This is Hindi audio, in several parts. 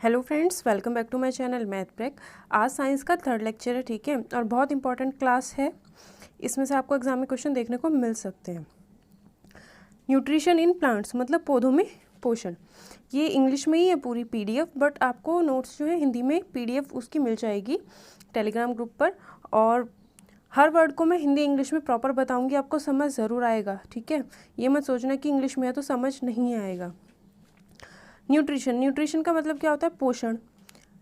Hello friends, welcome back to my channel math break. आज साइंस का थर्ड लेक्चर है, ठीक है, और बहुत इंपॉर्टेंट क्लास है। इसमें से आपको एग्जाम में क्वेश्चन देखने को मिल सकते हैं। न्यूट्रिशन इन प्लांट्स मतलब पौधों में पोषण। ये इंग्लिश में ही है पूरी पीडीएफ, बट आपको नोट्स जो है हिंदी में पीडीएफ उसकी मिल जाएगी टेलीग्राम ग्रुप पर। और हर वर्ड को मैं हिंदी इंग्लिश में प्रॉपर बताऊंगी, आपको समझ ज़रूर आएगा, ठीक है। ये मत सोचना कि इंग्लिश में है तो समझ नहीं आएगा। न्यूट्रिशन का मतलब क्या होता है? पोषण।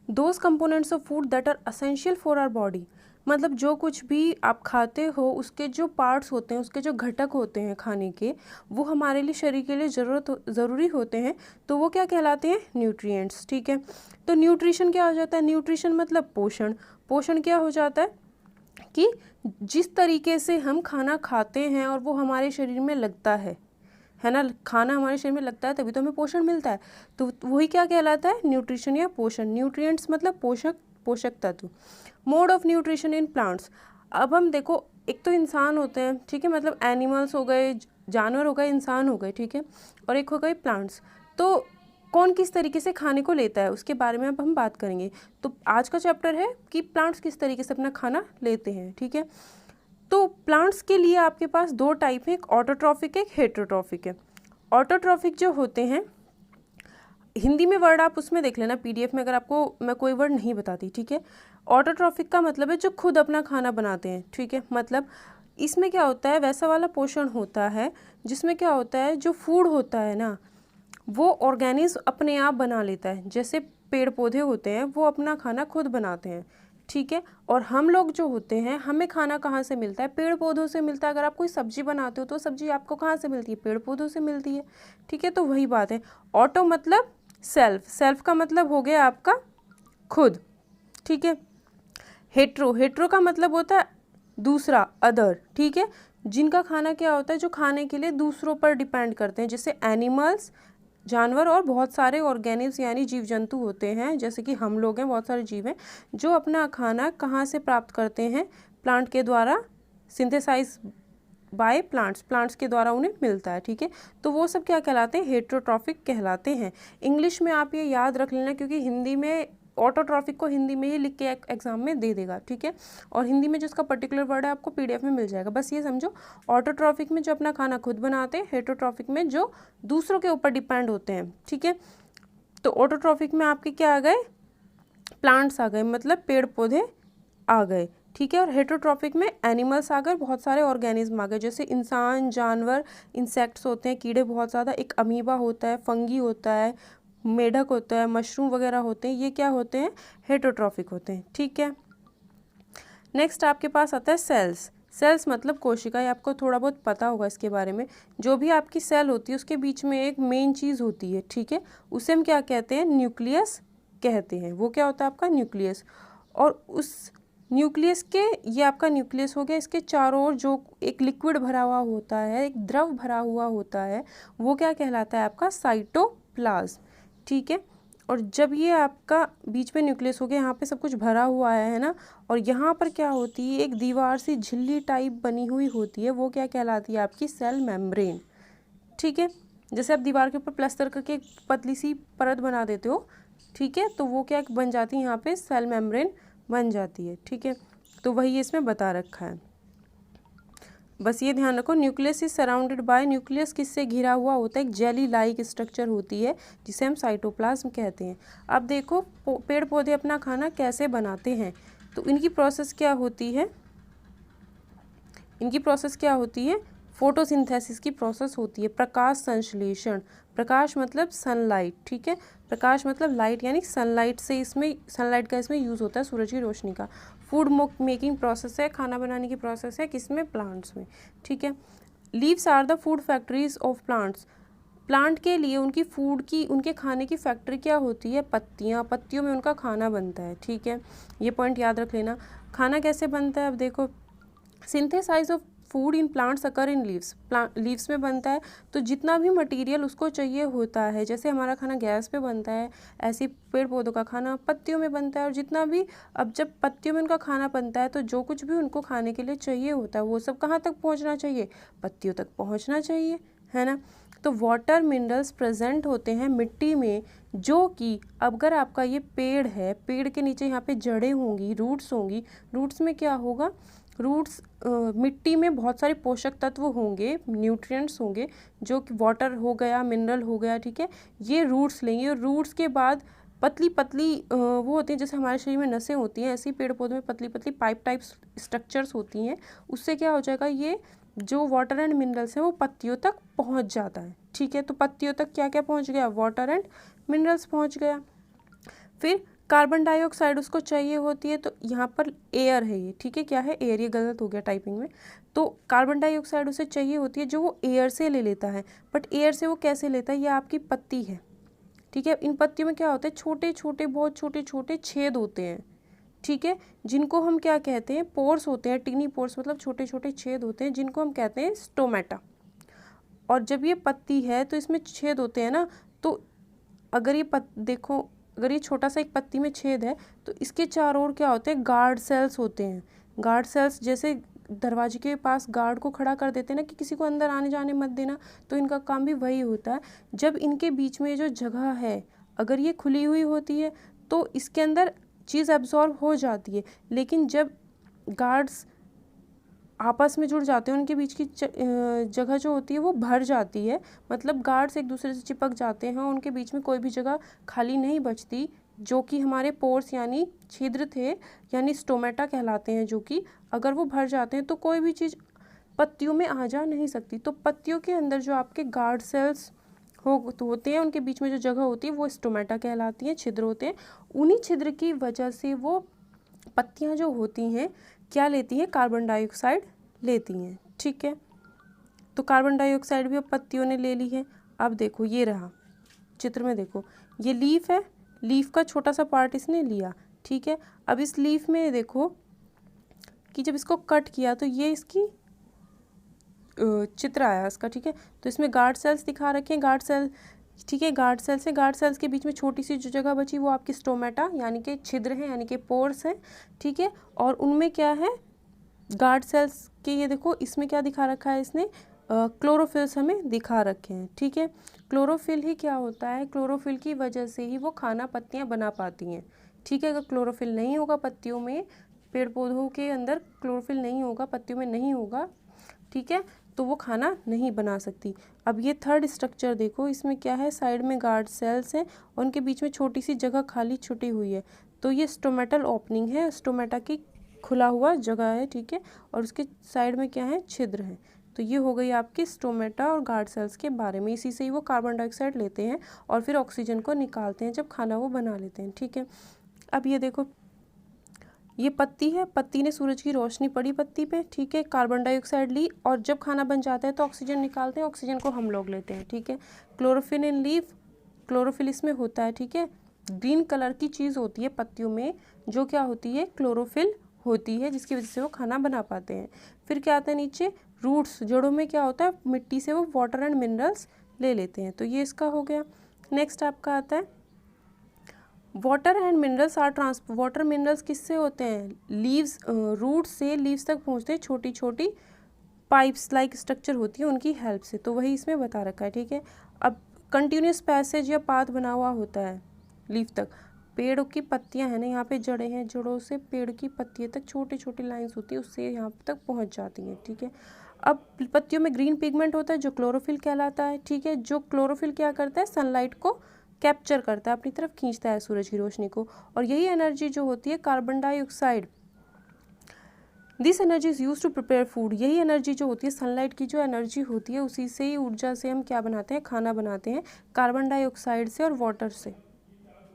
Those components of food that are essential for our body, मतलब जो कुछ भी आप खाते हो उसके जो पार्ट्स होते हैं, उसके जो घटक होते हैं खाने के, वो हमारे लिए शरीर के लिए ज़रूरी होते हैं, तो वो क्या कहलाते हैं? न्यूट्रिएंट्स, ठीक है। तो न्यूट्रिशन क्या हो जाता है? न्यूट्रिशन मतलब पोषण। पोषण क्या हो जाता है कि जिस तरीके से हम खाना खाते हैं और वो हमारे शरीर में लगता है ना, खाना हमारे शरीर में लगता है तभी तो हमें पोषण मिलता है, तो वही क्या कहलाता है? न्यूट्रिशन या पोषण। न्यूट्रिएंट्स मतलब पोषक तत्व। Mode of nutrition in plants. अब हम देखो, एक तो इंसान होते हैं, ठीक है, मतलब एनिमल्स हो गए, जानवर हो गए, इंसान हो गए, ठीक है, और एक हो गए प्लांट्स। तो कौन किस तरीके से खाने को लेता है उसके बारे में अब हम बात करेंगे। तो आज का चैप्टर है कि प्लांट्स किस तरीके से अपना खाना लेते हैं, ठीक है। तो प्लांट्स के लिए आपके पास दो टाइप है, एक ऑटोट्रॉफिक, एक हेटेरोट्रॉफिक है। ऑटोट्रॉफिक जो होते हैं, हिंदी में वर्ड आप उसमें देख लेना पीडीएफ में, अगर आपको मैं कोई वर्ड नहीं बताती, ठीक है। ऑटोट्रॉफिक का मतलब है जो खुद अपना खाना बनाते हैं, ठीक है। मतलब इसमें क्या होता है, वैसा वाला पोषण होता है जिसमें क्या होता है, जो फूड होता है ना, वो ऑर्गेनिज्म अपने आप बना लेता है। जैसे पेड़ पौधे होते हैं वो अपना खाना खुद बनाते हैं, ठीक है। और हम लोग जो होते हैं, हमें खाना कहाँ से मिलता है? पेड़ पौधों से मिलता है। अगर आप कोई सब्जी बनाते हो तो सब्जी आपको कहाँ से मिलती है? पेड़ पौधों से मिलती है, ठीक है। तो वही बात है। ऑटो मतलब सेल्फ का मतलब हो गया आपका खुद, ठीक है। हेट्रो का मतलब होता है दूसरा, अदर, ठीक है। जिनका खाना क्या होता है, जो खाने के लिए दूसरों पर डिपेंड करते हैं, जैसे एनिमल्स, जानवर, और बहुत सारे ऑर्गेनिज्म यानी जीव जंतु होते हैं, जैसे कि हम लोग हैं, बहुत सारे जीव हैं जो अपना खाना कहाँ से प्राप्त करते हैं? प्लांट के द्वारा, सिंथेसाइज बाय प्लांट्स के द्वारा उन्हें मिलता है, ठीक है। तो वो सब क्या कहलाते हैं? हेटेरोट्रॉफिक कहलाते हैं। इंग्लिश में आप ये याद रख लेना, क्योंकि हिंदी में ऑटोट्रॉफिक को हिंदी में ही लिख के एग्जाम में दे देगा, ठीक है। और हिंदी में जो इसका पर्टिकुलर वर्ड है आपको पीडीएफ में मिल जाएगा। बस ये समझो, ऑटोट्रॉफिक में जो अपना खाना खुद बनाते हैं, हेटेरोट्रॉफिक में जो दूसरों के ऊपर डिपेंड होते हैं, ठीक है। तो ऑटोट्रॉफिक में आपके क्या आ गए? प्लांट्स आ गए, मतलब पेड़ पौधे आ गए, ठीक है। और हेटेरोट्रॉफिक में एनिमल्स आ गए, बहुत सारे ऑर्गेनिज्म आ गए, जैसे इंसान, जानवर, इंसेक्ट्स होते हैं, कीड़े बहुत ज़्यादा, एक अमीबा होता है, फंगी होता है, मेढक होता है, मशरूम वगैरह होते हैं, ये क्या होते हैं? हेटेरोट्रॉफिक होते हैं, ठीक है। नेक्स्ट आपके पास आता है सेल्स मतलब कोशिकाएं। आपको थोड़ा बहुत पता होगा इसके बारे में। जो भी आपकी सेल होती है उसके बीच में एक मेन चीज़ होती है, ठीक है, उसे हम क्या कहते हैं? न्यूक्लियस कहते हैं। वो क्या होता है? आपका न्यूक्लियस। और उस न्यूक्लियस के, ये आपका न्यूक्लियस हो गया, इसके चारों ओर जो एक लिक्विड भरा हुआ होता है, एक द्रव भरा हुआ होता है, वो क्या कहलाता है? आपका साइटोप्लाज्म, ठीक है। और जब ये आपका बीच में न्यूक्लियस हो गया, यहाँ पे सब कुछ भरा हुआ है ना, और यहाँ पर क्या होती है? एक दीवार सी झिल्ली टाइप बनी हुई होती है, वो क्या कहलाती है? आपकी सेल मेम्ब्रेन, ठीक है। जैसे आप दीवार के ऊपर प्लास्टर करके एक पतली सी परत बना देते हो, ठीक है, तो वो क्या बन जाती है? यहाँ पे सेल मेम्ब्रेन बन जाती है, ठीक है। तो वही इसमें बता रखा है। बस ये ध्यान रखो, nucleus is surrounded by, nucleus किससे घिरा हुआ होता है? एक जेली लाइक स्ट्रक्चर होती है जिसे हम साइटोप्लाज्म कहते हैं। अब देखो पेड़ पौधे अपना खाना कैसे बनाते हैं, तो इनकी प्रोसेस क्या होती है? इनकी प्रोसेस क्या होती है? फोटोसिंथेसिस की प्रोसेस होती है, प्रकाश संश्लेषण। प्रकाश मतलब सनलाइट, ठीक है। प्रकाश मतलब लाइट, यानी सनलाइट से, इसमें सनलाइट का इसमें यूज़ होता है, सूरज की रोशनी का। फूड मेकिंग प्रोसेस है, खाना बनाने की प्रोसेस है, किसमें? प्लांट्स में, ठीक है। Leaves are the food factories of plants. Plant के लिए उनकी फूड की, उनके खाने की फैक्ट्री क्या होती है? पत्तियाँ। पत्तियों में उनका खाना बनता है, ठीक है। ये पॉइंट याद रख लेना। खाना कैसे बनता है? अब देखो, synthesise of food in plants occur in leaves. Leaves में बनता है, तो जितना भी मटेरियल उसको चाहिए होता है, जैसे हमारा खाना गैस पे बनता है, ऐसे पेड़ पौधों का खाना पत्तियों में बनता है। और जितना भी, अब जब पत्तियों में उनका खाना बनता है, तो जो कुछ भी उनको खाने के लिए चाहिए होता है वो सब कहाँ तक पहुँचना चाहिए? पत्तियों तक पहुँचना चाहिए, है ना। तो वाटर मिनरल्स प्रेजेंट होते हैं मिट्टी में, जो कि अगर आपका ये पेड़ है, पेड़ के नीचे यहाँ पे जड़ें होंगी, रूट्स होंगी, रूट्स में क्या होगा, रूट्स मिट्टी में बहुत सारे पोषक तत्व होंगे, न्यूट्रिएंट्स होंगे, जो कि वाटर हो गया, मिनरल हो गया, ठीक है, ये रूट्स लेंगे। और रूट्स के बाद पतली पतली वो होती हैं, जैसे हमारे शरीर में नसें होती हैं, ऐसे ही पेड़ पौधों में पतली पतली पाइप टाइप स्ट्रक्चर्स होती हैं। उससे क्या हो जाएगा, ये जो वाटर एंड मिनरल्स हैं वो पत्तियों तक पहुंच जाता है, ठीक है। तो पत्तियों तक क्या क्या पहुंच गया, वाटर एंड मिनरल्स पहुंच गया। फिर कार्बन डाइऑक्साइड उसको चाहिए होती है, तो यहाँ पर एयर है ये, ठीक है, क्या है, एयर, ये गलत हो गया टाइपिंग में। तो कार्बन डाइऑक्साइड उसे चाहिए होती है जो वो एयर से ले लेता है। बट एयर से वो कैसे लेता है, ये आपकी पत्ती है, ठीक है। इन पत्तियों में क्या होता है, छोटे छोटे, बहुत छोटे छोटे छेद होते हैं, ठीक है, जिनको हम क्या कहते हैं, पोर्स होते हैं, टिनी पोर्स, मतलब छोटे छोटे छेद होते हैं, जिनको हम कहते हैं स्टोमेटा। और जब ये पत्ती है तो इसमें छेद होते हैं ना, तो अगर ये देखो, अगर ये छोटा सा एक पत्ती में छेद है तो इसके चारों ओर क्या होते हैं, गार्ड सेल्स होते हैं। गार्ड सेल्स जैसे दरवाजे के पास गार्ड को खड़ा कर देते हैं ना, कि किसी को अंदर आने जाने मत देना, तो इनका काम भी वही होता है। जब इनके बीच में जो जगह है अगर ये खुली हुई होती है तो इसके अंदर चीज़ एब्जॉर्ब हो जाती है, लेकिन जब गार्ड्स आपस में जुड़ जाते हैं, उनके बीच की जगह जो होती है वो भर जाती है, मतलब गार्ड्स एक दूसरे से चिपक जाते हैं, उनके बीच में कोई भी जगह खाली नहीं बचती, जो कि हमारे पोर्स यानी छिद्र थे, यानी स्टोमेटा कहलाते हैं, जो कि अगर वो भर जाते हैं तो कोई भी चीज़ पत्तियों में आ जा नहीं सकती। तो पत्तियों के अंदर जो आपके गार्ड सेल्स होते हैं, उनके बीच में जो जगह होती है वो स्टोमेटा कहलाती है, छिद्र होते हैं। उन्हीं छिद्र की वजह से वो पत्तियाँ जो होती हैं क्या लेती हैं, कार्बन डाइऑक्साइड लेती हैं, ठीक है। तो कार्बन डाइऑक्साइड भी अब पत्तियों ने ले ली है। अब देखो ये रहा चित्र में, देखो ये लीफ है, लीफ का छोटा सा पार्ट इसने लिया, ठीक है। अब इस लीफ में देखो कि जब इसको कट किया तो ये इसकी चित्र आया इसका, ठीक है। तो इसमें गार्ड सेल्स दिखा रखे हैं, गार्ड सेल, ठीक है, गार्ड सेल्स है, गार्ड सेल्स के बीच में छोटी सी जो जगह बची वो आपकी स्टोमेटा यानी कि छिद्र है, यानी कि पोर्स है, ठीक है। और उनमें क्या है, गार्ड सेल्स के, ये देखो इसमें क्या दिखा रखा है इसने, क्लोरोफिल्स हमें दिखा रखे हैं, ठीक है। क्लोरोफिल ही क्या होता है, क्लोरोफिल की वजह से ही वो खाना पत्तियां बना पाती हैं, ठीक है। अगर क्लोरोफिल नहीं होगा पत्तियों में, पेड़ पौधों के अंदर क्लोरोफिल नहीं होगा, पत्तियों में नहीं होगा, ठीक है, तो वो खाना नहीं बना सकती। अब ये थर्ड स्ट्रक्चर देखो, इसमें क्या है, साइड में गार्ड सेल्स हैं और उनके बीच में छोटी सी जगह खाली छुटी हुई है, तो ये स्टोमेटल ओपनिंग है, स्टोमेटा की खुला हुआ जगह है, ठीक है। और उसके साइड में क्या है, छिद्र है। तो ये हो गई आपकी स्टोमेटा और गार्ड सेल्स के बारे में। इसी से ही वो कार्बन डाइऑक्साइड लेते हैं और फिर ऑक्सीजन को निकालते हैं जब खाना वो बना लेते हैं, ठीक है। अब ये देखो, ये पत्ती है, पत्ती ने सूरज की रोशनी पड़ी पत्ती पे, ठीक है, कार्बन डाइऑक्साइड ली और जब खाना बन जाता है तो ऑक्सीजन निकालते हैं, ऑक्सीजन को हम लोग लेते हैं, ठीक है। क्लोरोफिल इन लीफ, क्लोरोफिल इसमें होता है, ठीक है। ग्रीन कलर की चीज़ होती है पत्तियों में, जो क्या होती है, क्लोरोफिल होती है, जिसकी वजह से वो खाना बना पाते हैं। फिर क्या आता है नीचे, रूट्स, जड़ों में क्या होता है, मिट्टी से वो वाटर एंड मिनरल्स ले लेते हैं, तो ये इसका हो गया। नेक्स्ट आपका आता है water and minerals are water minerals किससे होते हैं, लीव्स, रूट से लीव्स तक पहुँचते हैं, छोटी छोटी पाइप्स लाइक स्ट्रक्चर होती है उनकी हेल्प से, तो वही इसमें बता रखा है, ठीक है। अब कंटिन्यूस पैसेज या पाथ बना हुआ होता है लीफ तक, पेड़ की पत्तियां हैं ना, यहाँ पे जड़ें हैं, जड़ों से पेड़ की पत्तियां तक छोटी छोटी लाइंस होती है, उससे यहाँ तक पहुँच जाती हैं, ठीक है। अब पत्तियों में ग्रीन पिगमेंट होता है जो क्लोरोफिल कहलाता है, ठीक है। जो क्लोरोफिल क्या करता है, सनलाइट को कैप्चर करता है, अपनी तरफ खींचता है सूरज की रोशनी को, और यही एनर्जी जो होती है carbon dioxide, this energy is use to prepare food, यही एनर्जी जो होती है सनलाइट की जो एनर्जी होती है, उसी से ही ऊर्जा से हम क्या बनाते हैं, खाना बनाते हैं, कार्बन डाइऑक्साइड से और वाटर से,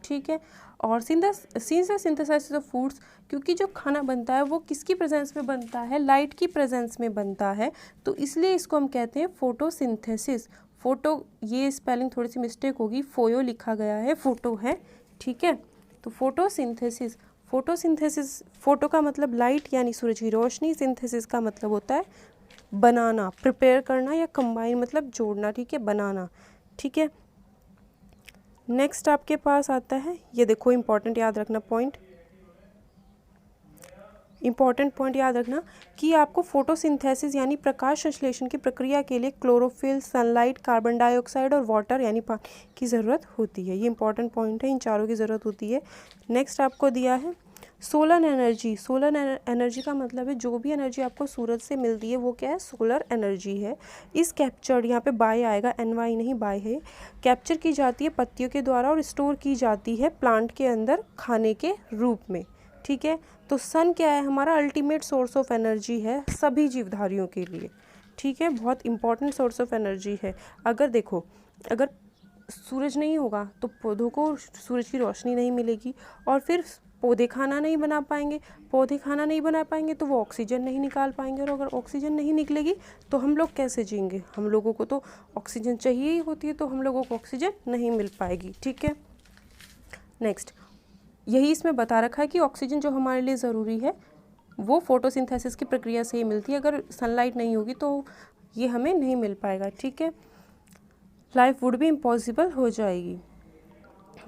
ठीक है। और सिंथेसाइसिस ऑफ फूड्स, क्योंकि जो खाना बनता है वो किसकी प्रेजेंस में बनता है, लाइट की प्रेजेंस में बनता है, तो इसलिए इसको हम कहते हैं फोटोसिंथेसिस। फोटो, ये स्पेलिंग थोड़ी सी मिस्टेक होगी, फोयो लिखा गया है, फोटो है, ठीक है। तो फोटोसिंथेसिस, फोटोसिंथेसिस, फोटो का मतलब लाइट यानी सूरज की रोशनी, सिंथेसिस का मतलब होता है बनाना, प्रिपेयर करना या कंबाइन मतलब जोड़ना, ठीक है, बनाना, ठीक है। नेक्स्ट आपके पास आता है, ये देखो इंपॉर्टेंट याद रखना पॉइंट, इंपॉर्टेंट पॉइंट याद रखना कि आपको फोटोसिंथेसिस यानी प्रकाश संश्लेषण की प्रक्रिया के लिए क्लोरोफिल, सनलाइट, कार्बन डाइऑक्साइड और वाटर यानी पानी की ज़रूरत होती है। ये इंपॉर्टेंट पॉइंट है, इन चारों की ज़रूरत होती है। नेक्स्ट आपको दिया है सोलर एनर्जी। सोलर एनर्जी का मतलब है जो भी एनर्जी आपको सूरज से मिलती है वो क्या है, सोलर एनर्जी है। इस कैप्चर्ड, यहाँ पे बाय आएगा, NY नहीं बाय है, कैप्चर की जाती है पत्तियों के द्वारा और स्टोर की जाती है प्लांट के अंदर खाने के रूप में। ठीक है, तो सन क्या है, हमारा अल्टीमेट सोर्स ऑफ एनर्जी है सभी जीवधारियों के लिए। ठीक है, बहुत इंपॉर्टेंट सोर्स ऑफ एनर्जी है। अगर देखो, अगर सूरज नहीं होगा तो पौधों को सूरज की रोशनी नहीं मिलेगी और फिर पौधे खाना नहीं बना पाएंगे। पौधे खाना नहीं बना पाएंगे तो वो ऑक्सीजन नहीं निकाल पाएंगे, और अगर ऑक्सीजन नहीं निकलेगी तो हम लोग कैसे जिएंगे। हम लोगों को तो ऑक्सीजन चाहिए ही होती है, तो हम लोगों को ऑक्सीजन नहीं मिल पाएगी। ठीक है, नेक्स्ट यही इसमें बता रखा है कि ऑक्सीजन जो हमारे लिए ज़रूरी है वो फोटोसिंथेसिस की प्रक्रिया से ही मिलती है। अगर सनलाइट नहीं होगी तो ये हमें नहीं मिल पाएगा। ठीक है, लाइफ वुड भी इम्पॉसिबल हो जाएगी।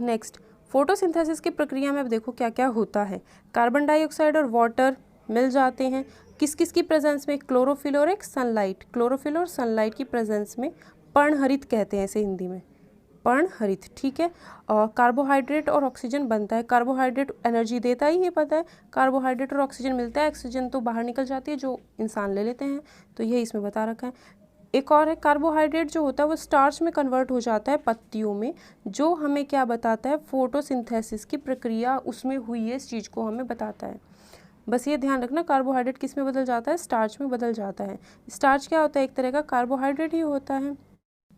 नेक्स्ट, फोटोसिंथेसिस की प्रक्रिया में अब देखो क्या क्या होता है। कार्बन डाइऑक्साइड और वाटर मिल जाते हैं किस किस की प्रेजेंस में, क्लोरोफिल और एक सनलाइट। क्लोरोफिल और सनलाइट की प्रेजेंस में पर्णहरित कहते हैं इसे हिंदी में, पर्णहरित। ठीक है, और कार्बोहाइड्रेट और ऑक्सीजन बनता है। कार्बोहाइड्रेट एनर्जी देता ही है, पता है, कार्बोहाइड्रेट और ऑक्सीजन मिलता है, ऑक्सीजन तो बाहर निकल जाती है जो इंसान ले लेते हैं, तो यही इसमें बता रखा है। एक और है, कार्बोहाइड्रेट जो होता है वो स्टार्च में कन्वर्ट हो जाता है पत्तियों में, जो हमें क्या बताता है, फोटोसिंथेसिस की प्रक्रिया उसमें हुई है, इस चीज़ को हमें बताता है। बस ये ध्यान रखना, कार्बोहाइड्रेट किस में बदल जाता है, स्टार्च में बदल जाता है। स्टार्च क्या होता है, एक तरह का कार्बोहाइड्रेट ही होता है।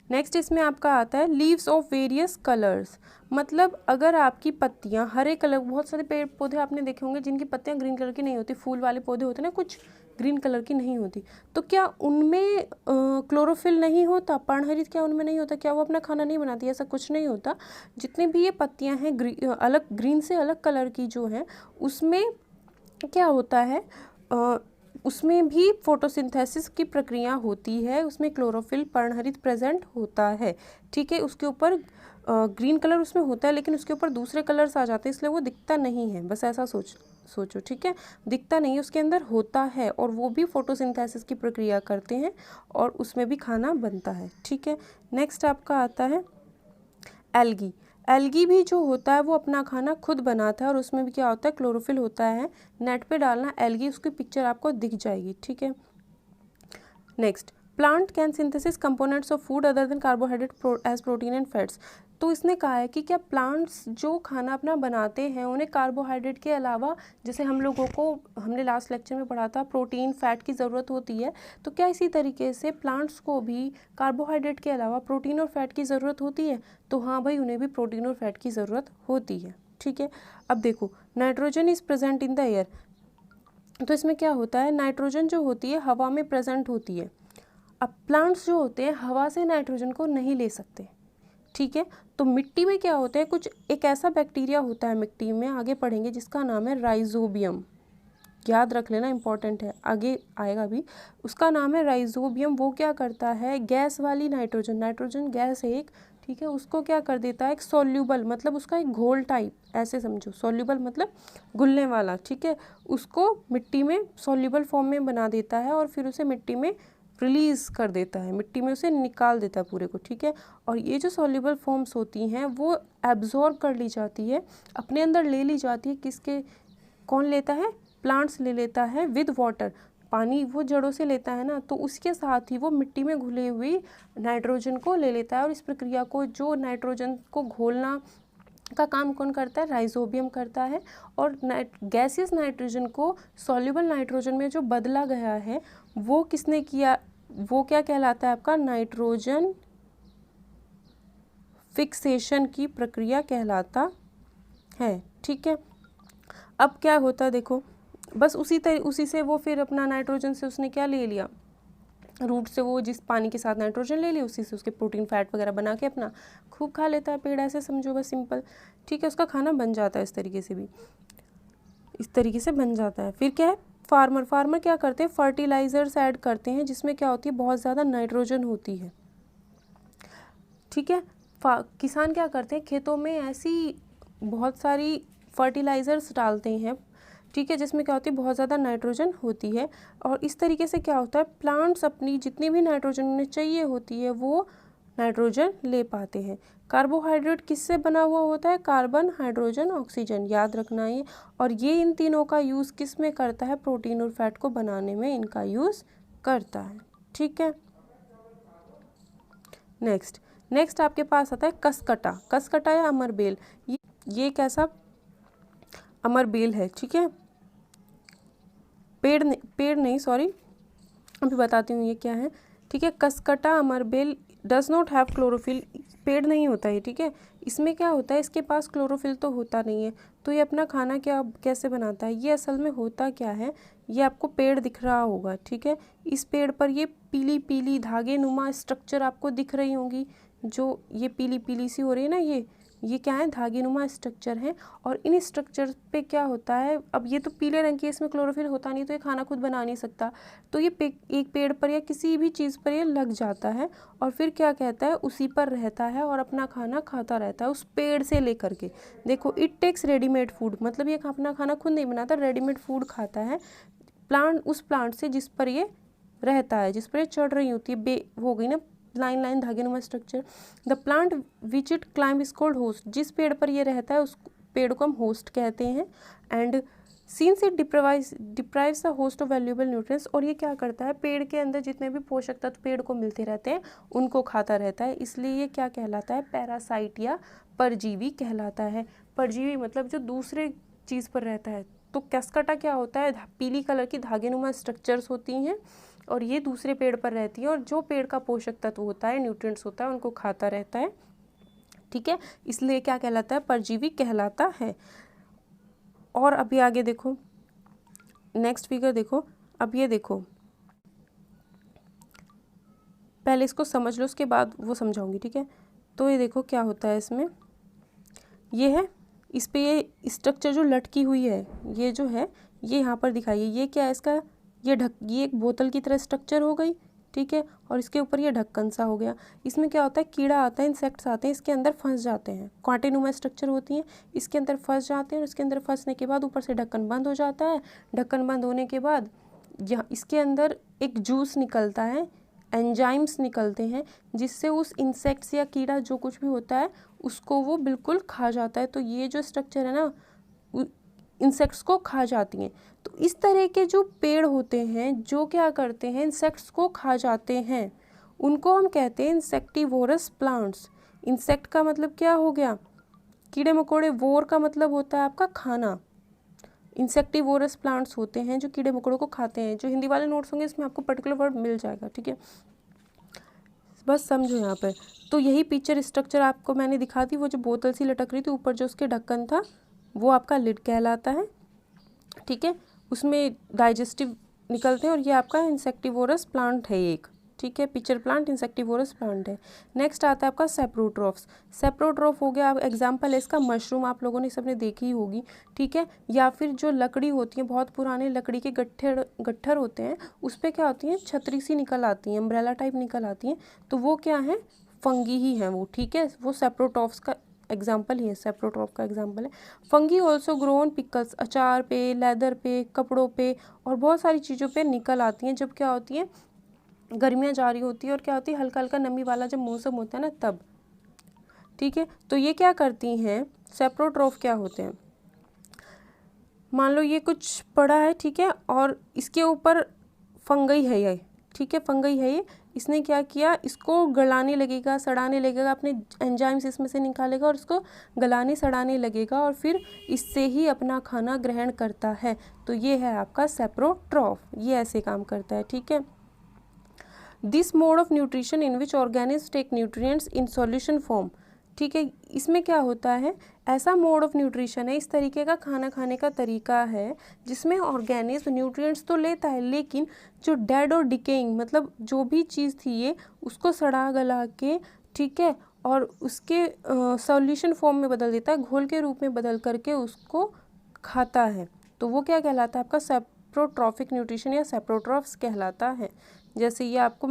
नेक्स्ट इसमें आपका आता है लीव्स ऑफ वेरियस कलर्स। मतलब अगर आपकी पत्तियां हरे कलर, बहुत सारे पेड़ पौधे आपने देखे होंगे जिनकी पत्तियां ग्रीन कलर की नहीं होती, फूल वाले पौधे होते हैं ना, कुछ ग्रीन कलर की नहीं होती, तो क्या उनमें क्लोरोफिल नहीं होता, पर्णहरित क्या उनमें नहीं होता, क्या वो अपना खाना नहीं बनाती? ऐसा कुछ नहीं होता। जितनी भी ये पत्तियां हैं अलग ग्रीन से अलग कलर की जो हैं, उसमें क्या होता है, उसमें भी फोटोसिंथेसिस की प्रक्रिया होती है, उसमें क्लोरोफिल पर्णहरित प्रेजेंट होता है। ठीक है, उसके ऊपर ग्रीन कलर उसमें होता है लेकिन उसके ऊपर दूसरे कलर्स आ जाते हैं, इसलिए वो दिखता नहीं है, बस ऐसा सोचो। ठीक है, दिखता नहीं है, उसके अंदर होता है, और वो भी फोटोसिंथेसिस की प्रक्रिया करते हैं और उसमें भी खाना बनता है। ठीक है, नेक्स्ट आपका आता है एल्गी। एल्गी भी जो होता है वो अपना खाना खुद बनाता है और उसमें भी क्या होता है, क्लोरोफिल होता है। नेट पे डालना एल्गी, उसकी पिक्चर आपको दिख जाएगी। ठीक है, next, plant can synthesis components of food other than carbohydrate as protein and fats. तो इसने कहा है कि क्या प्लांट्स जो खाना अपना बनाते हैं उन्हें कार्बोहाइड्रेट के अलावा, जैसे हम लोगों को, हमने लास्ट लेक्चर में पढ़ा था, प्रोटीन फैट की ज़रूरत होती है, तो क्या इसी तरीके से प्लांट्स को भी कार्बोहाइड्रेट के अलावा प्रोटीन और फैट की ज़रूरत होती है? तो हाँ भाई, उन्हें भी प्रोटीन और फैट की ज़रूरत होती है। ठीक है, अब देखो, nitrogen is present in the air. तो इसमें क्या होता है, नाइट्रोजन जो होती है हवा में प्रेजेंट होती है। अब प्लांट्स जो होते हैं हवा से नाइट्रोजन को नहीं ले सकते। ठीक है, तो मिट्टी में क्या होता है, कुछ एक ऐसा बैक्टीरिया होता है मिट्टी में, आगे पढ़ेंगे, जिसका नाम है राइजोबियम। याद रख लेना, इंपॉर्टेंट है, आगे आएगा भी। उसका नाम है राइजोबियम। वो क्या करता है, गैस वाली नाइट्रोजन गैस है एक, ठीक है, उसको क्या कर देता है, एक सॉल्यूबल, मतलब उसका एक घोल टाइप, ऐसे समझो, सॉल्यूबल मतलब घुलने वाला। ठीक है, उसको मिट्टी में सॉल्यूबल फॉर्म में बना देता है और फिर उसे मिट्टी में रिलीज़ कर देता है, मिट्टी में उसे निकाल देता है पूरे को। ठीक है, और ये जो सॉल्यूबल फॉर्म्स होती हैं वो एब्जॉर्ब कर ली जाती है, अपने अंदर ले ली जाती है। किसके, कौन लेता है, प्लांट्स ले लेता है विद वाटर, पानी वो जड़ों से लेता है ना, तो उसके साथ ही वो मिट्टी में घुले हुई नाइट्रोजन को ले लेता है। और इस प्रक्रिया को, जो नाइट्रोजन को घोलना का काम कौन करता है, राइजोबियम करता है। और गैसियस नाइट्रोजन को सॉल्युबल नाइट्रोजन में जो बदला गया है वो किसने किया, वो क्या कहलाता है आपका, नाइट्रोजन फिक्सेशन की प्रक्रिया कहलाता है। ठीक है, अब क्या होता है, देखो, बस उसी से वो फिर अपना नाइट्रोजन से उसने क्या ले लिया, रूट से वो जिस पानी के साथ नाइट्रोजन ले लिया, उसी से उसके प्रोटीन फैट वगैरह बना के अपना खूब खा लेता है पेड़, ऐसे समझो, बस सिंपल। ठीक है, उसका खाना बन जाता है इस तरीके से भी, इस तरीके से बन जाता है। फिर क्या है, फार्मर क्या करते हैं, फर्टिलाइजर्स ऐड करते हैं जिसमें क्या होती है, बहुत ज़्यादा नाइट्रोजन होती है। ठीक है, किसान क्या करते हैं, खेतों में ऐसी बहुत सारी फर्टिलाइजर्स डालते हैं ठीक है, जिसमें क्या होती है बहुत ज़्यादा नाइट्रोजन होती है। और इस तरीके से क्या होता है प्लांट्स अपनी जितनी भी नाइट्रोजन उन्हें चाहिए होती है वो नाइट्रोजन ले पाते हैं। कार्बोहाइड्रेट किससे बना हुआ होता है? कार्बन, हाइड्रोजन, ऑक्सीजन, याद रखना ये। और ये इन तीनों का यूज़ किस में करता है? प्रोटीन और फैट को बनाने में इनका यूज़ करता है। ठीक है, नेक्स्ट आपके पास आता है कसकटा। कसकटा या अमरबेल, ये कैसा अमरबेल है? ठीक है, पेड़ नहीं सॉरी, अभी बताती हूँ ये क्या है। ठीक है, Cuscuta अमरबेल does not have chlorophyll, पेड़ नहीं होता है। ठीक है, इसमें क्या होता है इसके पास क्लोरोफिल तो होता नहीं है, तो ये अपना खाना कैसे बनाता है? ये असल में होता क्या है, ये आपको पेड़ दिख रहा होगा। ठीक है, इस पेड़ पर ये पीली पीली धागे नुमा स्ट्रक्चर आपको दिख रही होंगी, जो ये पीली पीली सी हो रही है ना, ये क्या है? धागे नुमा स्ट्रक्चर है। और इन स्ट्रक्चर पे क्या होता है, अब ये तो पीले रंग की, इसमें क्लोरोफिल होता नहीं तो ये खाना खुद बना नहीं सकता, तो ये एक पेड़ पर या किसी भी चीज़ पर ये लग जाता है और फिर क्या कहता है उसी पर रहता है और अपना खाना खाता रहता है उस पेड़ से लेकर के। देखो, इट टेक्स रेडीमेड फूड, मतलब ये अपना खाना खुद नहीं बनाता, रेडीमेड फूड खाता है उस प्लांट से जिस पर ये रहता है, जिस पर ये चढ़ रही होती है। हो गई ना लाइन धागे नुमा structure. The plant which it climb is called host, जिस पेड़ पर ये रहता है उस पेड़ को हम होस्ट कहते हैं। And since it deprives the host of valuable nutrients, और ये क्या करता है पेड़ के अंदर जितने भी पोषक तत्व पेड़ को मिलते रहते हैं उनको खाता रहता है, इसलिए ये क्या कहलाता है? पैरासाइट या परजीवी कहलाता है। परजीवी मतलब जो दूसरे चीज़ पर रहता है। तो कसकटा क्या होता है? पीली कलर की धागेनुमा स्ट्रक्चर्स होती हैं और ये दूसरे पेड़ पर रहती है और जो पेड़ का पोषक तत्व होता है, न्यूट्रिएंट्स होता है, उनको खाता रहता है। ठीक है, इसलिए क्या कहलाता है? परजीवी कहलाता है। और अभी आगे देखो, नेक्स्ट फिगर देखो। अब ये देखो, पहले इसको समझ लो, उसके बाद वो समझाऊंगी। ठीक है, तो ये देखो क्या होता है इसमें, ये है इस पे ये स्ट्रक्चर जो लटकी हुई है, ये जो है ये यहाँ पर दिखाइए, ये क्या है इसका? ये एक बोतल की तरह स्ट्रक्चर हो गई। ठीक है, और इसके ऊपर ये ढक्कन सा हो गया। इसमें क्या होता है? कीड़ा आता है, इंसेक्ट्स आते हैं, इसके अंदर फंस जाते हैं। कांटेनुमा स्ट्रक्चर होती है, इसके अंदर फंस जाते हैं और इसके अंदर फंसने के बाद ऊपर से ढक्कन बंद हो जाता है। ढक्कन बंद होने के बाद यहाँ इसके अंदर एक जूस निकलता है, एंजाइम्स निकलते हैं, जिससे उस इंसेक्ट्स या कीड़ा जो कुछ भी होता है उसको वो बिल्कुल खा जाता है। तो ये जो स्ट्रक्चर है ना, इंसेक्ट्स को खा जाती हैं। तो इस तरह के जो पेड़ होते हैं जो क्या करते हैं? इंसेक्ट्स को खा जाते हैं, उनको हम कहते हैं इंसेक्टिवोरस प्लांट्स। इंसेक्ट का मतलब क्या हो गया? कीड़े मकोड़े। वोर का मतलब होता है आपका खाना। इंसेक्टिवोरस प्लांट्स होते हैं जो कीड़े मकोड़ों को खाते हैं। जो हिंदी वाले नोट्स होंगे इसमें आपको पर्टिकुलर वर्ड मिल जाएगा। ठीक है, बस समझो यहाँ पर। तो यही पिक्चर स्ट्रक्चर आपको मैंने दिखा दी, वो जो बोतल सी लटक रही थी, ऊपर जो उसके ढक्कन था वो आपका लिड कहलाता है। ठीक है, उसमें डाइजेस्टिव निकलते हैं और ये आपका इंसेक्टिवोरस प्लांट है एक। ठीक है, पिक्चर प्लांट इंसेक्टिवोरस प्लांट है। नेक्स्ट आता है आपका सेप्रोट्रॉफ्स। सेप्रोट्रॉफ हो गया, एग्जाम्पल है इसका मशरूम, आप लोगों ने सबने देखी होगी। ठीक है, या फिर जो लकड़ी होती है, बहुत पुराने लकड़ी के गट्ठर होते हैं, उस पर क्या होती हैं? छतरी सी निकल आती हैं, अम्ब्रेला टाइप निकल आती हैं, तो वो क्या है? फंगी ही है वो। ठीक है, वो सेप्रोट्रॉफ्स का एग्जाम्पल ही है, सेप्रोट्रॉफ का एग्जाम्पल है। Fungi also grow on pickles, अचार पे, लेदर पे, कपड़ों पे और बहुत सारी चीज़ों पे निकल आती हैं जब क्या होती है? गर्मियाँ जा रही होती है और क्या होती है? हल्का हल्का नमी वाला जब मौसम होता है ना, तब। ठीक है, तो ये क्या करती हैं? सेप्रोट्रॉफ क्या होते हैं? मान लो ये कुछ पड़ा है, ठीक है, और इसके ऊपर फंगई है ये। ठीक है, फंगई है ये, इसने क्या किया? इसको गलाने लगेगा, सड़ाने लगेगा, अपने एंजाइम्स इसमें से निकालेगा और इसको गलाने सड़ाने लगेगा और फिर इससे ही अपना खाना ग्रहण करता है। तो ये है आपका सेप्रोट्रॉफ, ये ऐसे काम करता है। ठीक है, this mode of nutrition in which organism take nutrients in solution form. ठीक है, इसमें क्या होता है? ऐसा मोड ऑफ न्यूट्रिशन है, इस तरीके का खाना खाने का तरीका है जिसमें ऑर्गेनिज्म न्यूट्रिएंट्स तो लेता है, लेकिन जो डेड और डिकेइंग, मतलब जो भी चीज़ थी ये, उसको सड़ा गला के, ठीक है, और उसके सॉल्यूशन फॉर्म में बदल देता है, घोल के रूप में बदल करके उसको खाता है। तो वो क्या कहलाता है? आपका सेप्रोट्रॉफिक न्यूट्रिशन या सेप्रोट्रॉफ्स कहलाता है। जैसे ये आपको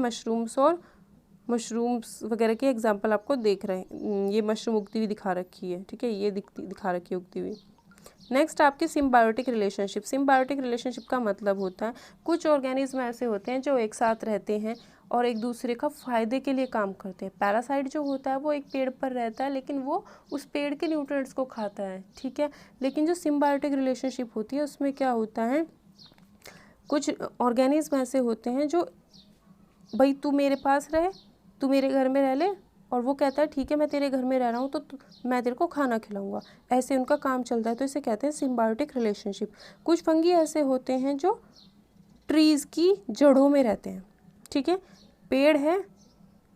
मशरूम्स वगैरह के एग्जांपल आपको देख रहे हैं, ये मशरूम उगती हुई दिखा रखी है। ठीक है, ये दिखा रखी है उगती हुई। नेक्स्ट आपकी सिम्बायोटिक रिलेशनशिप। सिम्बायोटिक रिलेशनशिप का मतलब होता है कुछ ऑर्गेनिज्म ऐसे होते हैं जो एक साथ रहते हैं और एक दूसरे का फ़ायदे के लिए काम करते हैं। पैरासाइट जो होता है वो एक पेड़ पर रहता है लेकिन वो उस पेड़ के न्यूट्रिएंट्स को खाता है, ठीक है। लेकिन जो सिम्बायोटिक रिलेशनशिप होती है उसमें क्या होता है, कुछ ऑर्गेनिज्म ऐसे होते हैं जो भाई तू मेरे पास रहे, तू मेरे घर में रह ले, और वो कहता है ठीक है मैं तेरे घर में रह रहा हूँ तो मैं तेरे को खाना खिलाऊंगा, ऐसे उनका काम चलता है, तो इसे कहते हैं सिम्बायोटिक रिलेशनशिप। कुछ फंगी ऐसे होते हैं जो ट्रीज़ की जड़ों में रहते हैं, ठीक है। पेड़ है,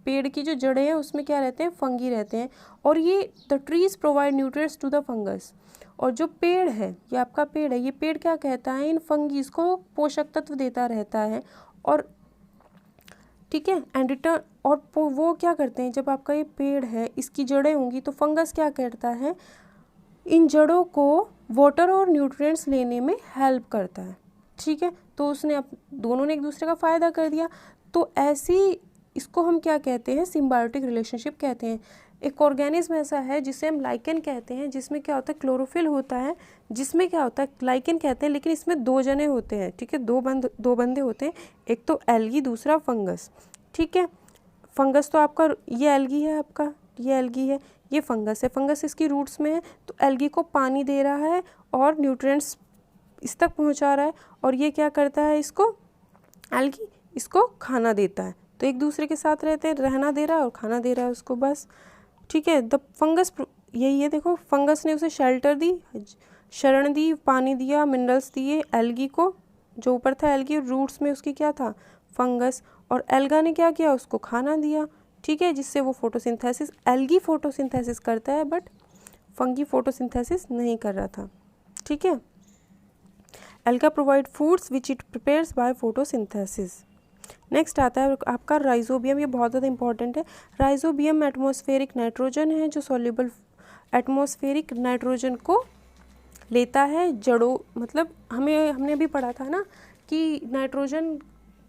पेड़ की जो जड़ें हैं उसमें क्या रहते हैं, फंगी रहते हैं, और ये the trees provide nutrients to the fungus. और जो पेड़ है, ये आपका पेड़ है, ये पेड़ क्या कहता है, इन फंगीज को पोषक तत्व देता रहता है, और ठीक है एंड रिटर्न, और वो क्या करते हैं, जब आपका ये पेड़ है इसकी जड़ें होंगी तो फंगस क्या करता है, इन जड़ों को वाटर और न्यूट्रिएंट्स लेने में हेल्प करता है, ठीक है। तो उसने दोनों ने एक दूसरे का फ़ायदा कर दिया। तो ऐसी इसको हम क्या कहते हैं, सिम्बायोटिक रिलेशनशिप कहते हैं। एक ऑर्गेनिज्म ऐसा है जिसे हम लाइकेन कहते हैं, जिसमें क्या होता है, क्लोरोफिल होता है, जिसमें क्या होता है, लाइकेन कहते हैं, लेकिन इसमें 2 जने होते हैं, ठीक है, दो बंदे होते हैं, एक तो एल्गी, दूसरा फंगस, ठीक है। फंगस तो आपका ये एल्गी है, आपका ये एल्गी है, ये फंगस है, फंगस इसकी रूट्स में है, तो एल्गी को पानी दे रहा है और न्यूट्रिएंट्स इस तक पहुंचा रहा है, और ये क्या करता है, इसको एल्गी इसको खाना देता है, तो एक दूसरे के साथ रहते हैं, रहना दे रहा है और खाना दे रहा है उसको, बस, ठीक है। द फंगस यही है, देखो फंगस ने उसे शेल्टर दी, शरण दी, पानी दिया, मिनरल्स दिए एल्गी को, जो ऊपर था एल्गी, रूट्स में उसकी क्या था, फंगस, और एल्गा ने क्या किया, उसको खाना दिया, ठीक है, जिससे वो फोटोसिंथेसिस, एल्गी फोटोसिंथेसिस करता है बट फंगी फोटोसिंथेसिस नहीं कर रहा था, ठीक है। Alga provide foods which it prepares by photosynthesis. Next आता है आपका राइजोबियम, ये बहुत ज़्यादा इंपॉर्टेंट है। राइजोबियम एटमॉस्फेरिक नाइट्रोजन है जो सॉल्युबल एटमॉस्फेरिक नाइट्रोजन को लेता है जड़ों, मतलब हमने अभी पढ़ा था ना कि नाइट्रोजन,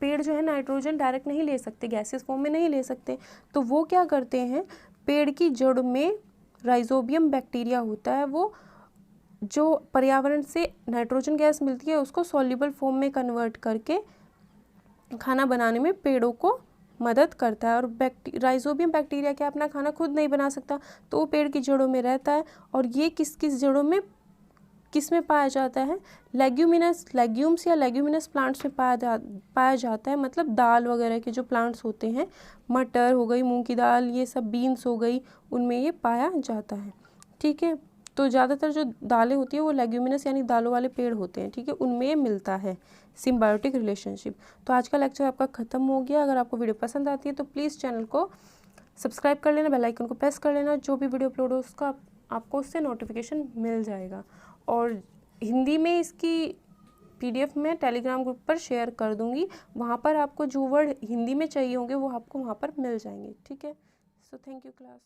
पेड़ जो है नाइट्रोजन डायरेक्ट नहीं ले सकते, गैसेस फॉर्म में नहीं ले सकते, तो वो क्या करते हैं, पेड़ की जड़ में राइजोबियम बैक्टीरिया होता है, वो जो पर्यावरण से नाइट्रोजन गैस मिलती है उसको सॉल्युबल फॉर्म में कन्वर्ट करके खाना बनाने में पेड़ों को मदद करता है। और राइजोबियम बैक्टीरिया क्या अपना खाना खुद नहीं बना सकता, तो वो पेड़ की जड़ों में रहता है, और ये किस जड़ों में, किस में पाया जाता है, लेग्यूम्स या लेग्यूमिनस प्लांट्स में पाया जाता है, मतलब दाल वगैरह के जो प्लांट्स होते हैं, मटर हो गई, मूंग की दाल, ये सब बीन्स हो गई, उनमें ये पाया जाता है, ठीक है। तो ज़्यादातर जो दालें होती है वो लेग्यूमिनस यानी दालों वाले पेड़ होते हैं, ठीक है, उनमें ये मिलता है सिम्बायोटिक रिलेशनशिप। तो आज का लेक्चर आपका ख़त्म हो गया। अगर आपको वीडियो पसंद आती है तो प्लीज़ चैनल को सब्सक्राइब कर लेना, बेल आइकन को प्रेस कर लेना, जो भी वीडियो अपलोड हो उसका आपको उससे नोटिफिकेशन मिल जाएगा। और हिंदी में इसकी PDF में टेलीग्राम ग्रुप पर शेयर कर दूँगी, वहाँ पर आपको जो वर्ड हिंदी में चाहिए होंगे वो आपको वहाँ पर मिल जाएंगे, ठीक है। So thank you class.